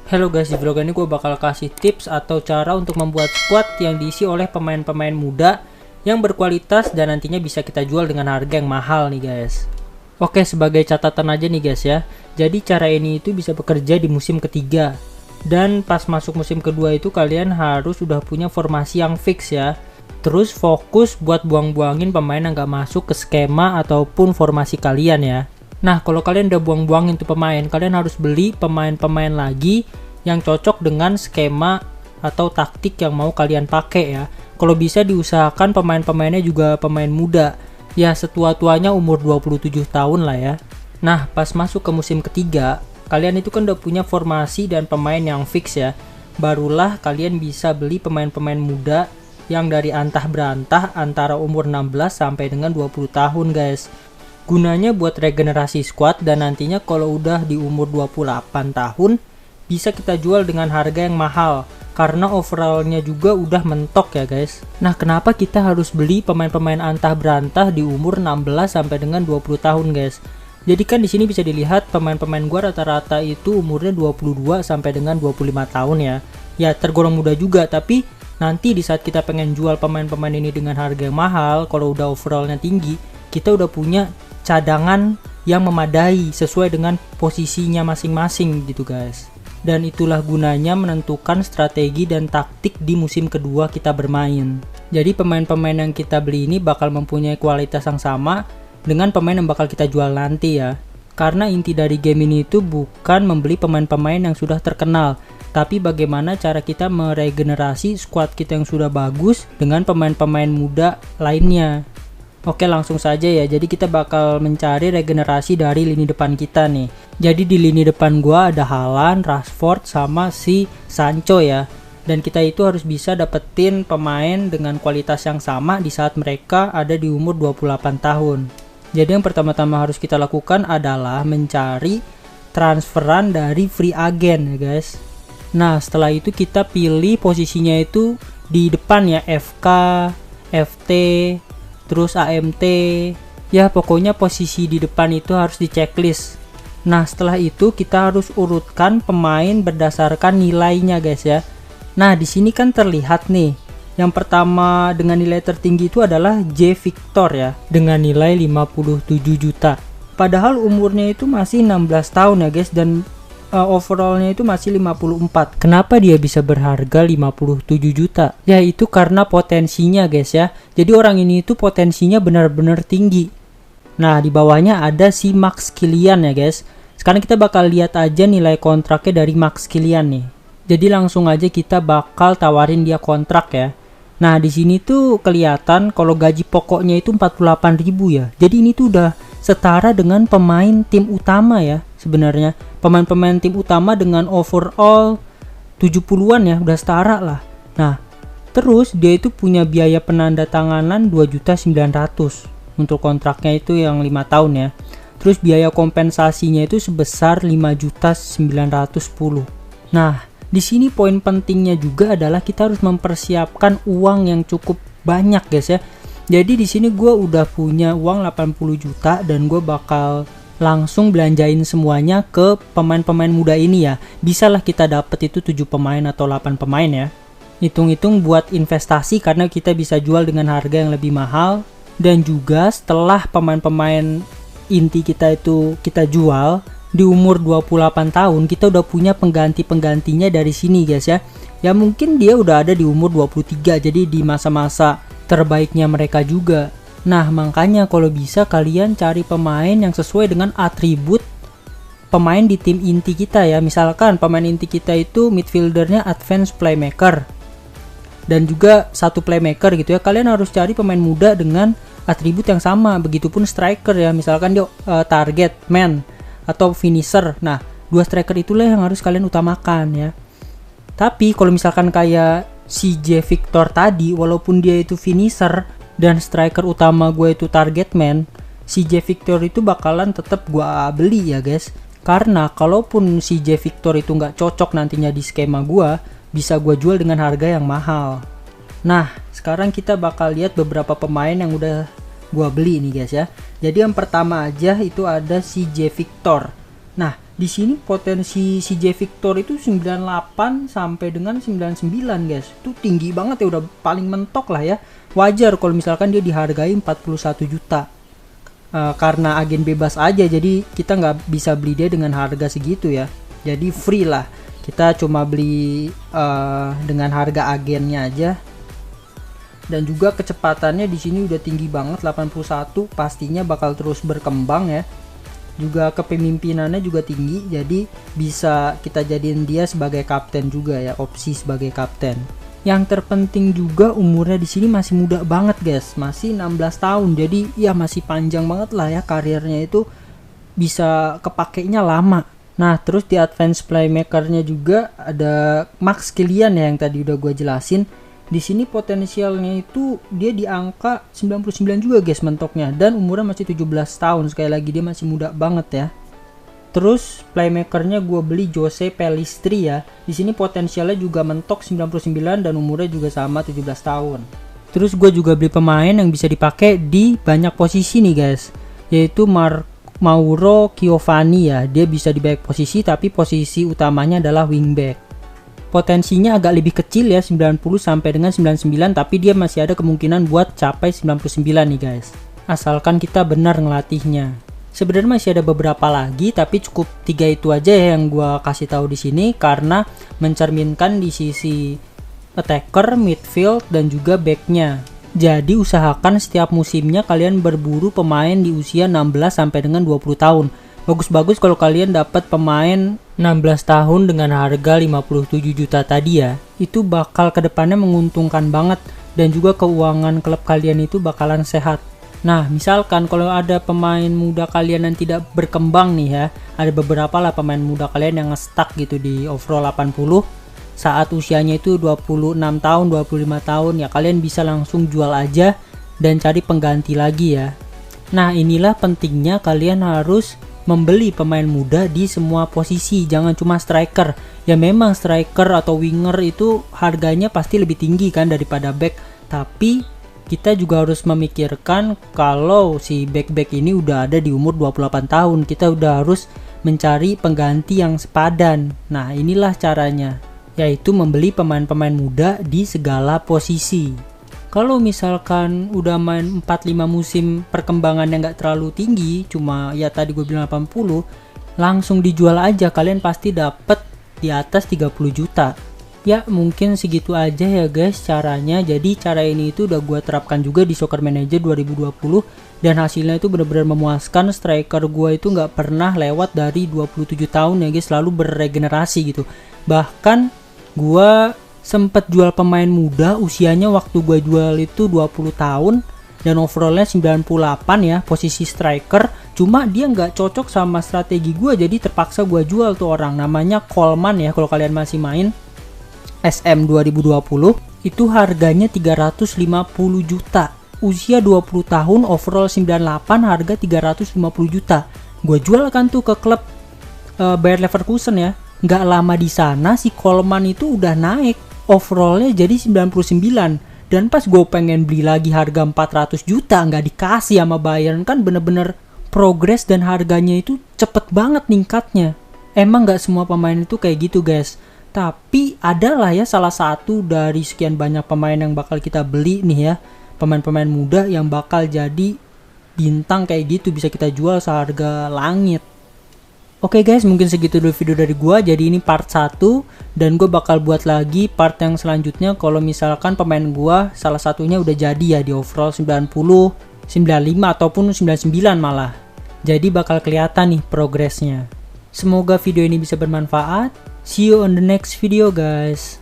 Halo guys, di vlog ini gue bakal kasih tips atau cara untuk membuat squad yang diisi oleh pemain-pemain muda yang berkualitas dan nantinya bisa kita jual dengan harga yang mahal nih guys. Oke, sebagai catatan aja nih guys ya. Jadi cara ini itu bisa bekerja di musim ketiga. Dan pas masuk musim kedua itu kalian harus udah punya formasi yang fix ya. Terus fokus buat buang-buangin pemain yang gak masuk ke skema ataupun formasi kalian ya. Nah, kalau kalian udah buang-buangin tuh pemain, kalian harus beli pemain-pemain lagi yang cocok dengan skema atau taktik yang mau kalian pakai ya. Kalau bisa diusahakan pemain-pemainnya juga pemain muda. Ya, setua-tuanya umur 27 tahun lah ya. Nah, pas masuk ke musim ketiga, kalian itu kan udah punya formasi dan pemain yang fix ya. Barulah kalian bisa beli pemain-pemain muda yang dari antah berantah antara umur 16 sampai dengan 20 tahun guys. Gunanya buat regenerasi squad dan nantinya kalau udah di umur 28 tahun bisa kita jual dengan harga yang mahal karena overallnya juga udah mentok ya guys. Nah, kenapa kita harus beli pemain-pemain antah berantah di umur 16 sampai dengan 20 tahun guys? Jadi kan di sini bisa dilihat pemain-pemain gua rata-rata itu umurnya 22 sampai dengan 25 tahun ya. Ya tergolong muda juga, tapi nanti di saat kita pengen jual pemain-pemain ini dengan harga yang mahal, kalau udah overallnya tinggi, kita udah punya cadangan yang memadai sesuai dengan posisinya masing-masing gitu guys. Dan itulah gunanya menentukan strategi dan taktik di musim kedua kita bermain. Jadi pemain-pemain yang kita beli ini bakal mempunyai kualitas yang sama dengan pemain yang bakal kita jual nanti ya. Karena inti dari game ini itu bukan membeli pemain-pemain yang sudah terkenal, tapi bagaimana cara kita meregenerasi squad kita yang sudah bagus dengan pemain-pemain muda lainnya. Oke, langsung saja ya. Jadi kita bakal mencari regenerasi dari lini depan kita nih. Jadi di lini depan gua ada Haaland, Rashford sama si Sancho ya. Dan kita itu harus bisa dapetin pemain dengan kualitas yang sama di saat mereka ada di umur 28 tahun. Jadi yang pertama-tama harus kita lakukan adalah mencari transferan dari free agent ya guys. Nah, setelah itu kita pilih posisinya itu di depan ya, FK, FT, terus AMT, ya pokoknya posisi di depan itu harus di checklist. Nah, setelah itu kita harus urutkan pemain berdasarkan nilainya guys ya. Nah, di sini kan terlihat nih, yang pertama dengan nilai tertinggi itu adalah J Victor ya, dengan nilai 57 juta. Padahal umurnya itu masih 16 tahun ya guys, dan overallnya itu masih 54. Kenapa dia bisa berharga 57 juta? Ya itu karena potensinya guys ya. Jadi orang ini itu potensinya benar-benar tinggi. Nah, di bawahnya ada si Max Kilian ya guys. Sekarang kita bakal lihat aja nilai kontraknya dari Max Kilian nih. Jadi langsung aja kita bakal tawarin dia kontrak ya. Nah, di sini tuh kelihatan kalau gaji pokoknya itu 48.000 ya. Jadi ini tuh udah setara dengan pemain tim utama ya sebenarnya. Pemain-pemain tim utama dengan overall 70-an ya, udah setara lah. Nah, terus dia itu punya biaya penandatanganan 2.900.000 untuk kontraknya itu yang 5 tahun ya. Terus biaya kompensasinya itu sebesar 5.910.000. Nah, di sini poin pentingnya juga adalah kita harus mempersiapkan uang yang cukup banyak guys ya. Jadi di sini gue udah punya uang 80 juta dan gue bakal langsung belanjain semuanya ke pemain-pemain muda ini ya. Bisalah kita dapet itu 7 pemain atau 8 pemain ya. Hitung-hitung buat investasi karena kita bisa jual dengan harga yang lebih mahal. Dan juga setelah pemain-pemain inti kita itu kita jual di umur 28 tahun, kita udah punya pengganti-penggantinya dari sini guys ya. Ya mungkin dia udah ada di umur 23, jadi di masa-masa terbaiknya mereka juga. Nah, makanya kalau bisa kalian cari pemain yang sesuai dengan atribut pemain di tim inti kita ya. Misalkan pemain inti kita itu midfieldernya advanced playmaker dan juga satu playmaker gitu ya. Kalian harus cari pemain muda dengan atribut yang sama. Begitupun striker ya. Misalkan dia target man atau finisher. Nah, 2 striker itulah yang harus kalian utamakan ya. Tapi kalau misalkan kayak si J Victor tadi, walaupun dia itu finisher dan striker utama gue itu target man, si J Victor itu bakalan tetap gue beli ya guys. Karena kalaupun si J Victor itu nggak cocok nantinya di skema gue, bisa gue jual dengan harga yang mahal. Nah, sekarang kita bakal lihat beberapa pemain yang udah gue beli nih guys ya. Jadi yang pertama aja itu ada si J Victor. Nah, di sini potensi si J Victor itu 98 sampai dengan 99 guys. Itu tinggi banget ya, udah paling mentok lah ya. Wajar kalau misalkan dia dihargai 41 juta. Karena agen bebas aja, jadi kita nggak bisa beli dia dengan harga segitu ya. Jadi free lah. Kita cuma beli dengan harga agennya aja. Dan juga kecepatannya di sini udah tinggi banget, 81, pastinya bakal terus berkembang ya. Juga kepemimpinannya juga tinggi, jadi bisa kita jadiin dia sebagai kapten juga ya, opsi sebagai kapten. Yang terpenting juga umurnya di sini masih muda banget guys, masih 16 tahun. Jadi ya masih panjang banget lah ya, karirnya itu bisa kepakainya lama. Nah, terus di advance playmakernya juga ada Max Killian ya, yang tadi udah gue jelasin. Di sini potensialnya itu dia di angka 99 juga guys mentoknya, dan umurnya masih 17 tahun. Sekali lagi dia masih muda banget ya. Terus playmakernya gue beli Jose Pelistri ya. Di sini potensialnya juga mentok 99 dan umurnya juga sama 17 tahun. Terus gue juga beli pemain yang bisa dipakai di banyak posisi nih guys, yaitu Mauro Giovanni ya. Dia bisa di banyak posisi, tapi posisi utamanya adalah wingback. Potensinya agak lebih kecil ya, 90 sampai dengan 99, tapi dia masih ada kemungkinan buat capai 99 nih guys, asalkan kita benar ngelatihnya. Sebenarnya masih ada beberapa lagi, tapi cukup 3 itu aja ya yang gua kasih tahu di sini, karena mencerminkan di sisi attacker, midfield, dan juga backnya. Jadi usahakan setiap musimnya kalian berburu pemain di usia 16 sampai dengan 20 tahun. Bagus-bagus kalau kalian dapat pemain 16 tahun dengan harga 57 juta tadi ya. Itu bakal kedepannya menguntungkan banget, dan juga keuangan klub kalian itu bakalan sehat. Nah, misalkan kalau ada pemain muda kalian yang tidak berkembang nih ya, ada beberapa lah pemain muda kalian yang stuck gitu di overall 80, saat usianya itu 26 tahun, 25 tahun, ya kalian bisa langsung jual aja dan cari pengganti lagi ya. Nah, inilah pentingnya kalian harus membeli pemain muda di semua posisi, jangan cuma striker. Ya memang striker atau winger itu harganya pasti lebih tinggi kan daripada back, tapi kita juga harus memikirkan kalau si back-back ini udah ada di umur 28 tahun, kita udah harus mencari pengganti yang sepadan. Nah, inilah caranya, yaitu membeli pemain-pemain muda di segala posisi. Kalau misalkan udah main 4-5 musim perkembangannya nggak terlalu tinggi, cuma ya tadi gue bilang 80, langsung dijual aja, kalian pasti dapet di atas 30 juta. Ya mungkin segitu aja ya guys caranya. Jadi cara ini itu udah gue terapkan juga di Soccer Manager 2020, dan hasilnya itu benar-benar memuaskan. Striker gue itu nggak pernah lewat dari 27 tahun ya guys, selalu berregenerasi gitu. Bahkan gue sempet jual pemain muda usianya waktu gue jual itu 20 tahun dan overallnya 98 ya, posisi striker, cuma dia nggak cocok sama strategi gue, jadi terpaksa gue jual tuh orang. Namanya Coleman ya, kalau kalian masih main SM 2020, itu harganya 350 juta, usia 20 tahun, overall 98, harga 350 juta. Gue jual kan tuh ke klub Bayer Leverkusen ya. Nggak lama di sana si Coleman itu udah naik overallnya jadi 99, dan pas gue pengen beli lagi harga 400 juta nggak dikasih sama Bayern. Kan bener-bener progres dan harganya itu cepet banget ningkatnya. Emang nggak semua pemain itu kayak gitu guys, tapi adalah ya salah satu dari sekian banyak pemain yang bakal kita beli nih ya, pemain-pemain muda yang bakal jadi bintang kayak gitu, bisa kita jual seharga langit. Oke guys, mungkin segitu dulu video dari gua. Jadi ini part 1, dan gue bakal buat lagi part yang selanjutnya kalau misalkan pemain gua salah satunya udah jadi ya di overall 90, 95 ataupun 99 malah. Jadi bakal kelihatan nih progresnya. Semoga video ini bisa bermanfaat. See you on the next video guys.